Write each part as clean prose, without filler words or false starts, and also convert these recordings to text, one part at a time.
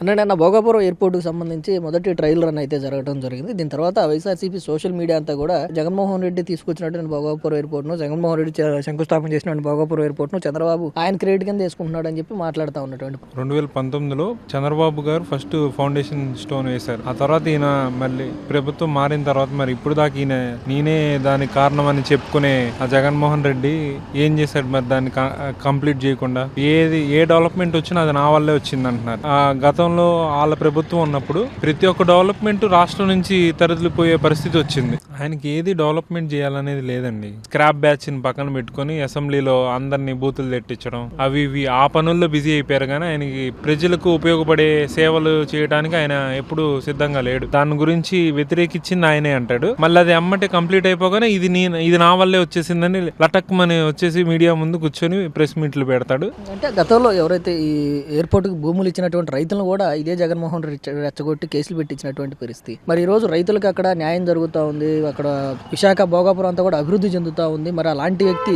నిన్న భోగాపురం ఎయిర్పోర్ట్కి సంబంధించి మొదటి ట్రయల్ రన్ అయితే జరగడం జరిగింది. దీని తర్వాత వైఎస్ఆర్సీపీ సోషల్ మీడియా అంతా కూడా జగన్మోహన్ రెడ్డి తీసుకొచ్చినటువంటి భోగాపురం ఎయిర్పోర్ట్ను, జగన్మోహన్ రెడ్డి శంకుస్థాపన చేసినటువంటి భోగాపురం ఎయిర్పోర్ట్ను చంద్రబాబు ఆయన క్రెడిట్ కింద వేసుకుంటున్నాడు అని చెప్పి మాట్లాడుతూ ఉన్నటువంటి 2019లో చంద్రబాబు గారు ఫస్ట్ ఫౌండేషన్ స్టోన్ వేశారు. ఆ తర్వాత ఈయన మళ్ళీ ప్రభుత్వం మారిన తర్వాత మరి ఇప్పుడు దాకా ఈయన నేనే దానికి కారణం అని చెప్పుకునే ఆ జగన్మోహన్ రెడ్డి ఏం చేశాడు? మరి దాన్ని కంప్లీట్ చేయకుండా ఏ డెవలప్మెంట్ వచ్చినా అది నా వల్లే వచ్చింది అంటున్నారు. గతంలో వాళ్ళ ప్రభుత్వం ఉన్నప్పుడు ప్రతి ఒక్క డెవలప్మెంట్ రాష్ట్రం నుంచి తరలిపోయే పరిస్థితి వచ్చింది. ఆయనకి ఏది డెవలప్మెంట్ చేయాలనేది లేదండి. స్క్రాప్ బ్యాచ్ ని పక్కన పెట్టుకుని అసెంబ్లీలో అందరినీ బూతులు తెట్టించడం అవి ఇవి ఆ పనుల్లో బిజీ అయిపోయారు. కానీ ఆయనకి ప్రజలకు ఉపయోగపడే సేవలు చేయడానికి ఆయన ఎప్పుడు సిద్ధంగా లేడు. దాని గురించి వ్యతిరేకించింది ఆయనే అంటాడు. మళ్ళీ అది అమ్మటే కంప్లీట్ అయిపోగానే ఇది నా వల్లే వచ్చేసిందని లటక్ మని వచ్చేసి మీడియా ముందు కూర్చొని ప్రెస్ మీట్లు పెడతాడు. అంటే గతంలో ఎవరైతే ఈ ఎయిర్పోర్ట్ కి భూములు ఇచ్చినటువంటి రైతులను కూడా ఇదే జగన్మోహన్ రెడ్డి రెచ్చగొట్టి కేసులు పెట్టించినటువంటి పరిస్థితి. మరి ఈ రోజు రైతులకు అక్కడ న్యాయం జరుగుతూ ఉంది. అక్కడ విశాఖ భోగాపురం అంతా కూడా అభివృద్ధి చెందుతూ ఉంది. మరి అలాంటి వ్యక్తి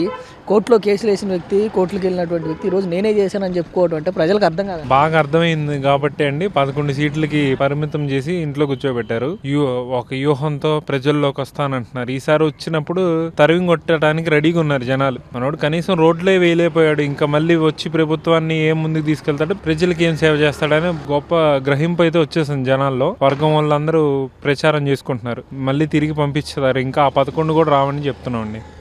కోర్టులో కేసులు వేసిన వ్యక్తి, కోర్టులకు వెళ్ళినటువంటి వ్యక్తి ఈ రోజు నేనే చేశానని చెప్పుకోవడం అంటే ప్రజలకు అర్థం కాదు. బాగా అర్థమైంది కాబట్టి అండి 11 సీట్లకి పరిమితం చేసి ఇంట్లో కూర్చోబెట్టారు. ఒక వ్యూహంతో ప్రజల్లోకి వస్తానంటున్నారు. ఈసారి వచ్చినప్పుడు తరివి కొట్టడానికి రెడీగా ఉన్నారు జనాలు. మనోడు కనీసం రోడ్లే వేయలేకపోయాడు. ఇంకా మళ్ళీ వచ్చి ప్రభుత్వాన్ని ఏం ముందుకు తీసుకెళ్తాడు, ప్రజలకి ఏం సేవ చేస్తాడని గొప్ప గ్రహింపు అయితే వచ్చేసింది జనాల్లో. వర్గం వాళ్ళందరూ ప్రచారం చేసుకుంటున్నారు. మళ్ళీ తిరిగి పంపించారు. ఇంకా ఆ 11 కూడా రావని చెప్తున్నాం అండి.